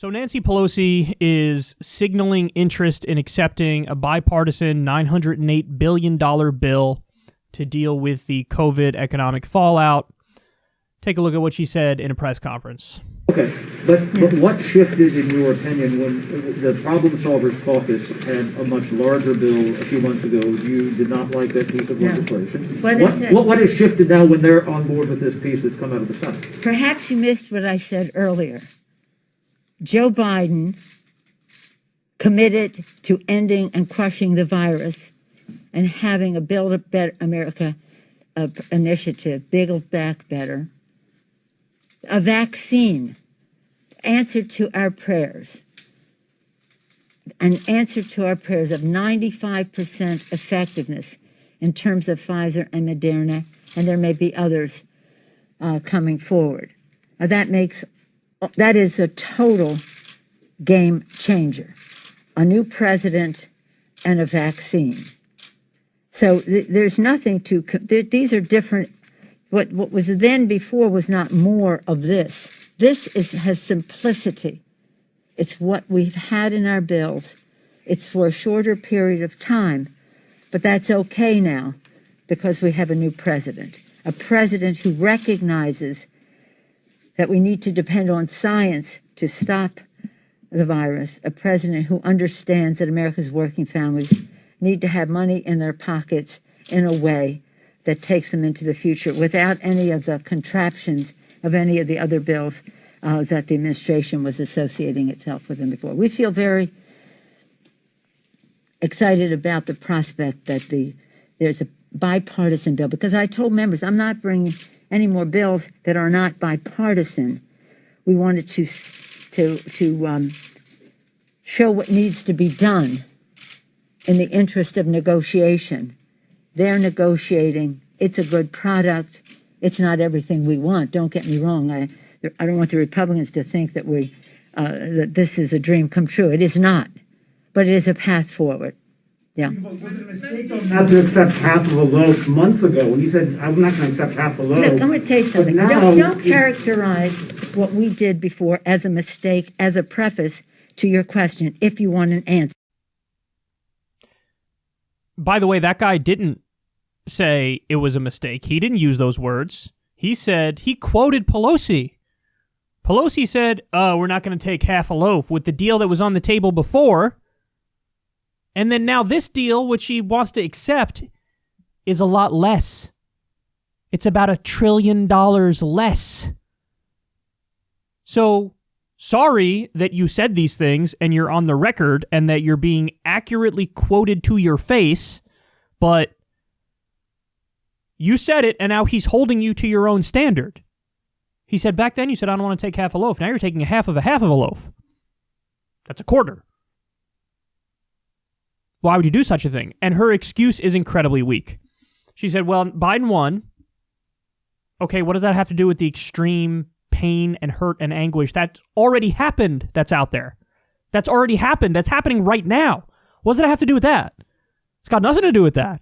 So Nancy Pelosi is signaling interest in accepting a bipartisan $908 billion bill to deal with the COVID economic fallout. Take a look at what she said in a press conference. Okay, but what shifted, in your opinion, when the Problem Solvers Caucus had a much larger bill a few months ago? You did not like that piece of legislation. What has shifted now when they're on board with this piece that's come out of the Senate? Perhaps you missed what I said earlier. Joe Biden committed to ending and crushing the virus and having a Build a Better America initiative, Build Back Better, a vaccine, answer to our prayers, an answer to our prayers of 95% effectiveness in terms of Pfizer and Moderna, and there may be others coming forward. Now that is a total game changer, a new president and a vaccine. So there's nothing to, these are different. What was then before was not more of this. This has simplicity. It's what we've had in our bills. It's for a shorter period of time, but that's okay now because we have a new president, a president who recognizes that we need to depend on science to stop the virus, a president who understands that America's working families need to have money in their pockets in a way that takes them into the future without any of the contraptions of any of the other bills that the administration was associating itself with them before. We feel very excited about the prospect that there's a bipartisan bill, because I told members I'm not bringing any more bills that are not bipartisan. We wanted to show what needs to be done in the interest of negotiation. They're negotiating. It's a good product. It's not everything we want. Don't get me wrong. I don't want the Republicans to think that that this is a dream come true. It is not, but it is a path forward. Yeah. But was it a mistake not to accept half of a loaf months ago when you said, I'm not going to accept half a loaf? Look, I'm going to tell you something. Don't characterize what we did before as a mistake, as a preface to your question, if you want an answer. By the way, that guy didn't say it was a mistake. He didn't use those words. He quoted Pelosi. Pelosi said, we're not going to take half a loaf with the deal that was on the table before. And then now this deal, which he wants to accept, is a lot less. It's about $1 trillion less. So, sorry that you said these things and you're on the record and that you're being accurately quoted to your face, but you said it and now he's holding you to your own standard. He said back then you said, I don't want to take half a loaf. Now you're taking a half of a loaf. That's a quarter. Why would you do such a thing? And her excuse is incredibly weak. She said, well, Biden won. Okay, what does that have to do with the extreme pain and hurt and anguish that already happened that's out there? That's already happened. That's happening right now. What does it have to do with that? It's got nothing to do with that.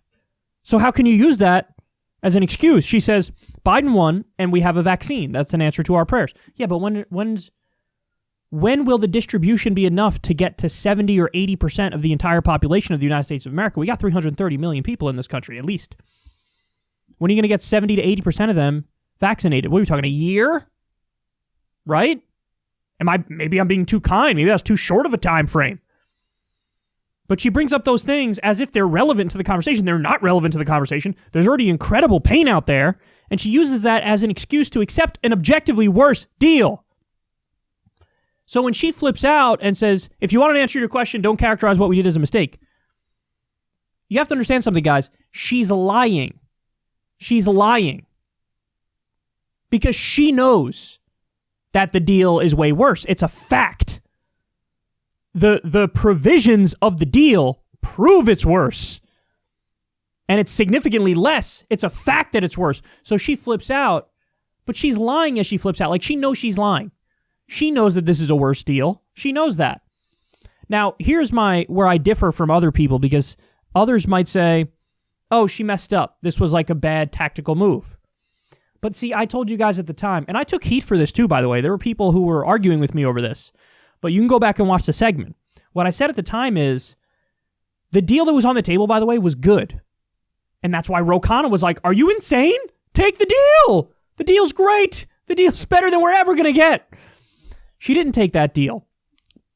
So how can you use that as an excuse? She says, Biden won and we have a vaccine. That's an answer to our prayers. Yeah, but when will the distribution be enough to get to 70 or 80% of the entire population of the United States of America? We got 330 million people in this country, at least. When are you going to get 70 to 80% of them vaccinated? What are we talking, a year? Right? Maybe I'm being too kind. Maybe that's too short of a time frame. But she brings up those things as if they're relevant to the conversation. They're not relevant to the conversation. There's already incredible pain out there, and she uses that as an excuse to accept an objectively worse deal. So when she flips out and says, if you want to answer your question, don't characterize what we did as a mistake. You have to understand something, guys. She's lying. She's lying. Because she knows that the deal is way worse. It's a fact. The provisions of the deal prove it's worse. And it's significantly less. It's a fact that it's worse. So she flips out, but she's lying as she flips out. Like, she knows she's lying. She knows that this is a worse deal. She knows that. Now, here's where I differ from other people, because others might say, oh, she messed up. This was like a bad tactical move. But see, I told you guys at the time, and I took heat for this too, by the way. There were people who were arguing with me over this. but you can go back and watch the segment. What I said at the time is, the deal that was on the table, by the way, was good. And that's why Ro Khanna was like, are you insane? Take the deal. The deal's great. The deal's better than we're ever going to get. She didn't take that deal.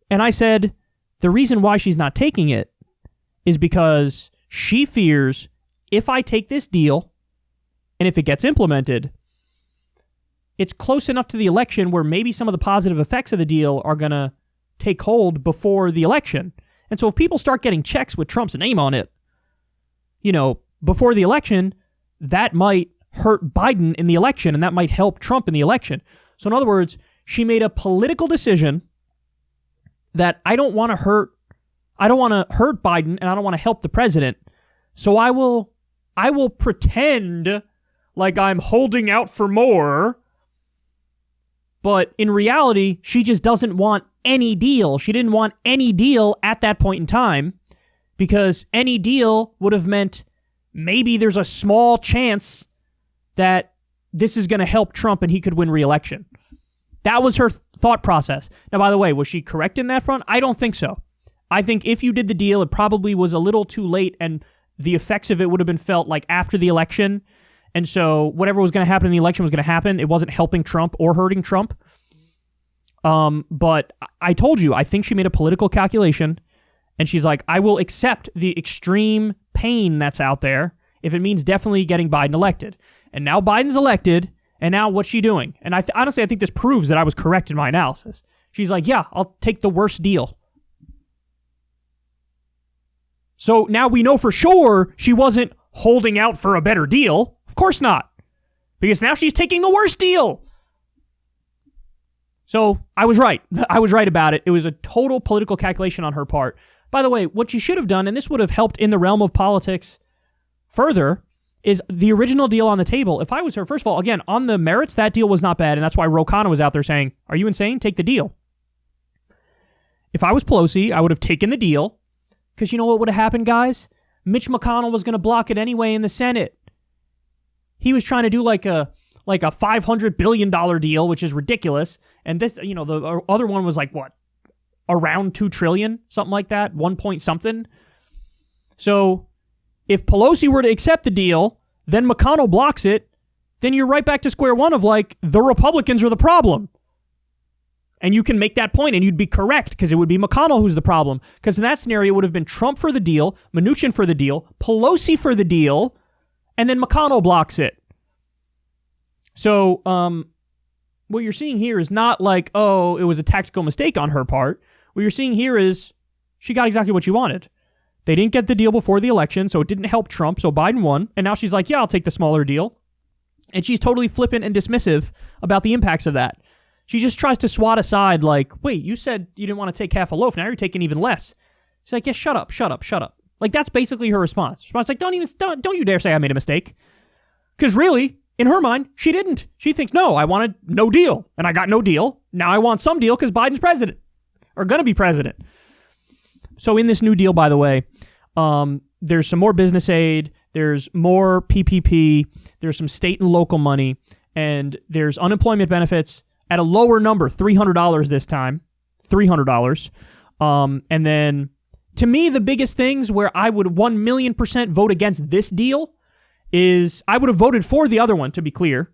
And I said, the reason why she's not taking it is because she fears if I take this deal, and if it gets implemented, it's close enough to the election where maybe some of the positive effects of the deal are going to take hold before the election. And so if people start getting checks with Trump's name on it, before the election, that might hurt Biden in the election, and that might help Trump in the election. So in other words, she made a political decision that I don't want to hurt Biden, and I don't want to help the president. So I will pretend like I'm holding out for more. But in reality, she just doesn't want any deal. She didn't want any deal at that point in time, because any deal would have meant maybe there's a small chance that this is going to help Trump and he could win re-election. That was her thought process. Now, by the way, was she correct in that front? I don't think so. I think if you did the deal, it probably was a little too late, and the effects of it would have been felt like after the election. And so whatever was going to happen in the election was going to happen. It wasn't helping Trump or hurting Trump. But I told you, I think she made a political calculation, and she's like, I will accept the extreme pain that's out there if it means definitely getting Biden elected. And now Biden's elected, and now what's she doing? And honestly, I think this proves that I was correct in my analysis. She's like, yeah, I'll take the worst deal. So now we know for sure she wasn't holding out for a better deal. Of course not. Because now she's taking the worst deal. So I was right. I was right about it. It was a total political calculation on her part. By the way, what she should have done, and this would have helped in the realm of politics further, is the original deal on the table. If I was her, first of all, again, on the merits, that deal was not bad, and that's why Ro Khanna was out there saying, are you insane? Take the deal. If I was Pelosi, I would have taken the deal, because you know what would have happened, guys? Mitch McConnell was going to block it anyway in the Senate. He was trying to do like a $500 billion deal, which is ridiculous. And this, the other one was like, what? Around $2 trillion, something like that, 1 point something. So if Pelosi were to accept the deal, then McConnell blocks it, then you're right back to square one of like, the Republicans are the problem. And you can make that point, and you'd be correct, because it would be McConnell who's the problem. Because in that scenario, it would have been Trump for the deal, Mnuchin for the deal, Pelosi for the deal, and then McConnell blocks it. So what you're seeing here is not like, oh, it was a tactical mistake on her part. What you're seeing here is she got exactly what she wanted. They didn't get the deal before the election, so it didn't help Trump, so Biden won. And now she's like, yeah, I'll take the smaller deal. And she's totally flippant and dismissive about the impacts of that. She just tries to swat aside like, wait, you said you didn't want to take half a loaf. Now you're taking even less. She's like, yeah, shut up. Like, that's basically her response. Response like, don't you dare say I made a mistake. Because really, in her mind, she didn't. She thinks, no, I wanted no deal. And I got no deal. Now I want some deal because Biden's president. Or going to be president. So in this new deal, by the way, there's some more business aid. There's more PPP. There's some state and local money. And there's unemployment benefits at a lower number, $300 this time. $300. And then, to me, the biggest things where I would 1,000,000% vote against this deal is I would have voted for the other one, to be clear.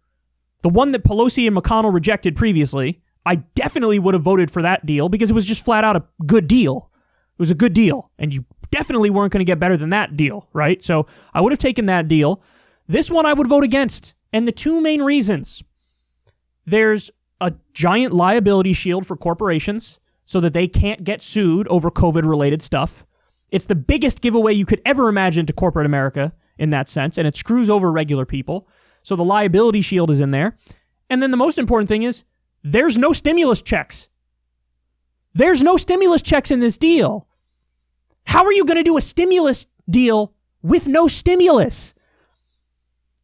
The one that Pelosi and McConnell rejected previously, I definitely would have voted for that deal because it was just flat out a good deal. It was a good deal, and you definitely weren't going to get better than that deal, right? So I would have taken that deal. This one I would vote against, and the two main reasons. There's a giant liability shield for corporations so that they can't get sued over COVID-related stuff. It's the biggest giveaway you could ever imagine to corporate America in that sense, and it screws over regular people. So the liability shield is in there. And then the most important thing is there's no stimulus checks. There's no stimulus checks in this deal. How are you going to do a stimulus deal with no stimulus?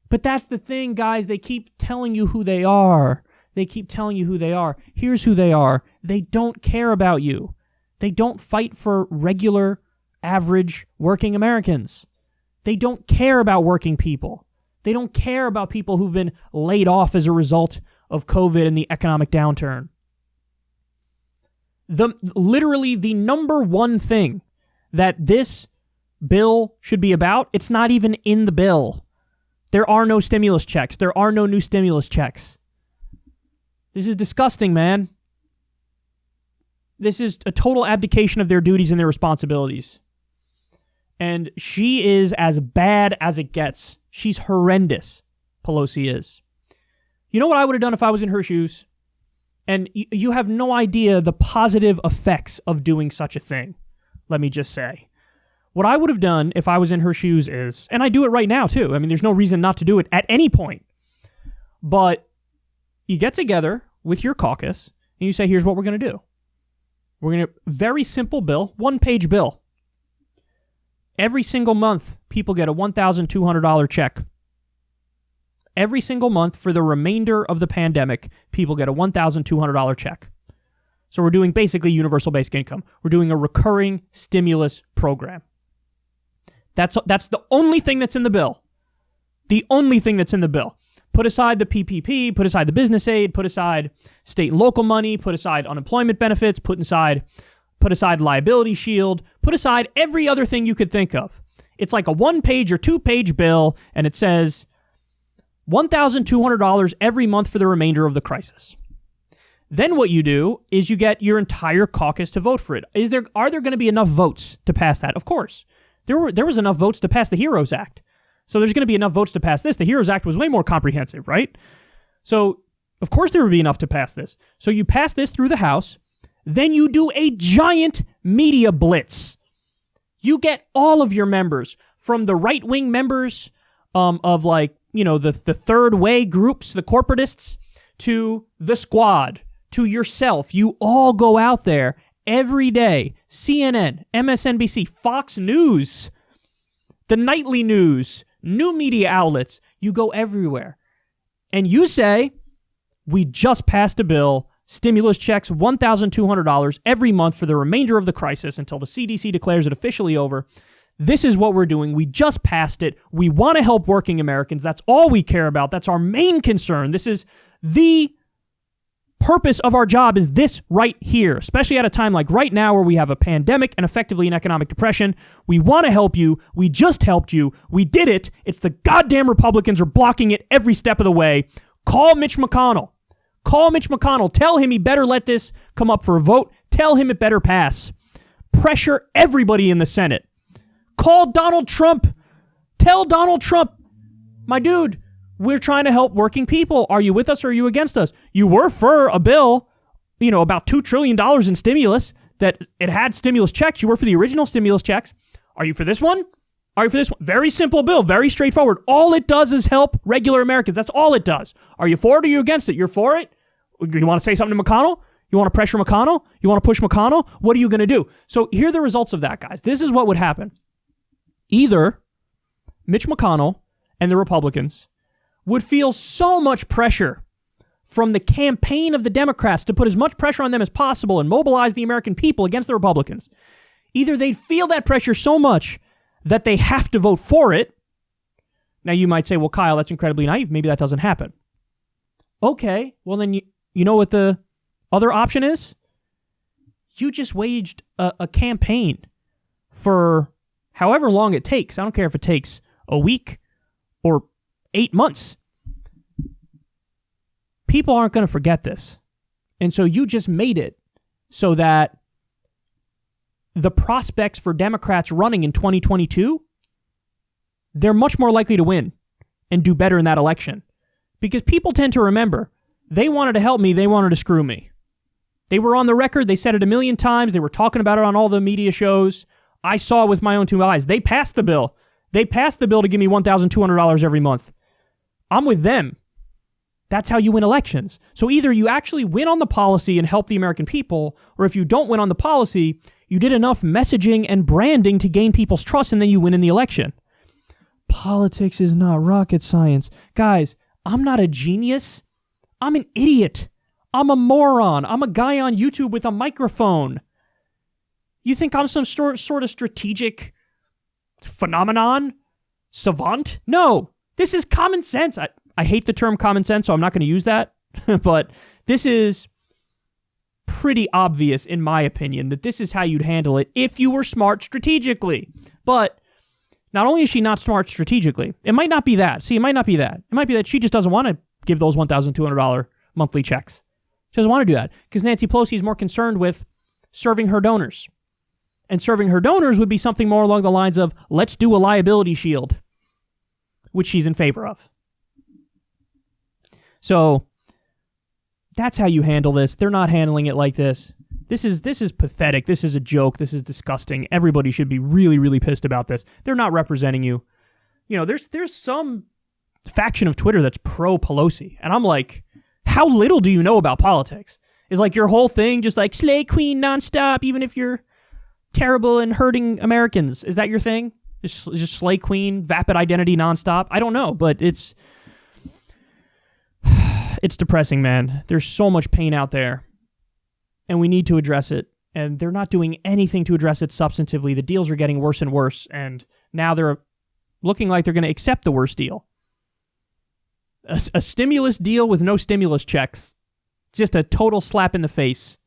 But that's the thing, guys. They keep telling you who they are. Here's who they are. They don't care about you. They don't fight for regular, average, working Americans. They don't care about working people. They don't care about people who've been laid off as a result of COVID and the economic downturn. literally the number one thing that this bill should be about, it's not even in the bill. There are no stimulus checks. There are no new stimulus checks. This is disgusting, man. This is a total abdication of their duties and their responsibilities. And she is as bad as it gets. She's horrendous, Pelosi is. You know what I would have done if I was in her shoes? And you have no idea the positive effects of doing such a thing, let me just say. What I would have done if I was in her shoes is, and I do it right now too, I mean, there's no reason not to do it at any point, but you get together with your caucus and you say, here's what we're going to do. We're going to, very simple bill, one-page bill. Every single month, people get a $1,200 check. Every single month for the remainder of the pandemic, people get a $1,200 check. So we're doing basically universal basic income. We're doing a recurring stimulus program. That's the only thing that's in the bill. The only thing that's in the bill. Put aside the PPP, put aside the business aid, put aside state and local money, put aside unemployment benefits, put aside liability shield, put aside every other thing you could think of. It's like a 1-page or 2-page bill, and it says $1,200 every month for the remainder of the crisis. Then what you do is you get your entire caucus to vote for it. Are there going to be enough votes to pass that? Of course. There was enough votes to pass the HEROES Act. So there's going to be enough votes to pass this. The HEROES Act was way more comprehensive, right? So, of course there would be enough to pass this. So you pass this through the House, then you do a giant media blitz. You get all of your members, from the right-wing members of like, you know, the third way groups, the corporatists, to the squad, to yourself. You all go out there every day. CNN, MSNBC, Fox News, the nightly news, new media outlets. You go everywhere. And you say, we just passed a bill, stimulus checks, $1,200 every month for the remainder of the crisis until the CDC declares it officially over. This is what we're doing. We just passed it. We want to help working Americans. That's all we care about. That's our main concern. This is the purpose of our job, is this right here, especially at a time like right now where we have a pandemic and effectively an economic depression. We want to help you. We just helped you. We did it. It's the goddamn Republicans are blocking it every step of the way. Call Mitch McConnell. Call Mitch McConnell. Tell him he better let this come up for a vote. Tell him it better pass. Pressure everybody in the Senate. Call Donald Trump. Tell Donald Trump, my dude, we're trying to help working people. Are you with us or are you against us? You were for a bill, you know, about $2 trillion in stimulus, that it had stimulus checks. You were for the original stimulus checks. Are you for this one? Are you for this one? Very simple bill, very straightforward. All it does is help regular Americans. That's all it does. Are you for it or are you against it? You're for it? You want to say something to McConnell? You want to pressure McConnell? You want to push McConnell? What are you going to do? So here are the results of that, guys. This is what would happen. Either Mitch McConnell and the Republicans would feel so much pressure from the campaign of the Democrats to put as much pressure on them as possible and mobilize the American people against the Republicans. Either they'd feel that pressure so much that they have to vote for it. Now you might say, well, Kyle, that's incredibly naive. Maybe that doesn't happen. Okay, well then you know what the other option is? You just waged a campaign for however long it takes. I don't care if it takes a week or 8 months. People aren't going to forget this. And so you just made it so that the prospects for Democrats running in 2022, they're much more likely to win and do better in that election. Because people tend to remember, they wanted to help me, they wanted to screw me. They were on the record, they said it a million times, they were talking about it on all the media shows. I saw it with my own two eyes. They passed the bill. They passed the bill to give me $1,200 every month. I'm with them. That's how you win elections. So either you actually win on the policy and help the American people, or if you don't win on the policy, you did enough messaging and branding to gain people's trust and then you win in the election. Politics is not rocket science. Guys, I'm not a genius. I'm an idiot. I'm a moron. I'm a guy on YouTube with a microphone. You think I'm some sort of strategic phenomenon? Savant? No. This is common sense. I hate the term common sense, so I'm not going to use that. But this is pretty obvious, in my opinion, that this is how you'd handle it if you were smart strategically. But not only is she not smart strategically, it might not be that. See, it might not be that. It might be that she just doesn't want to give those $1,200 monthly checks. She doesn't want to do that because Nancy Pelosi is more concerned with serving her donors. And serving her donors would be something more along the lines of, let's do a liability shield, which she's in favor of. So that's how you handle this. They're not handling it like this. This is pathetic. This is a joke. This is disgusting. Everybody should be really, really pissed about this. They're not representing you. You know, there's some faction of Twitter that's pro Pelosi. And I'm like, how little do you know about politics? Is like your whole thing just like slay queen nonstop, even if you're terrible and hurting Americans? Is that your thing? Just slay queen, vapid identity nonstop? I don't know, but it's depressing, man. There's so much pain out there, and we need to address it. And they're not doing anything to address it substantively. The deals are getting worse and worse, and now they're looking like they're going to accept the worst deal. A stimulus deal with no stimulus checks. Just a total slap in the face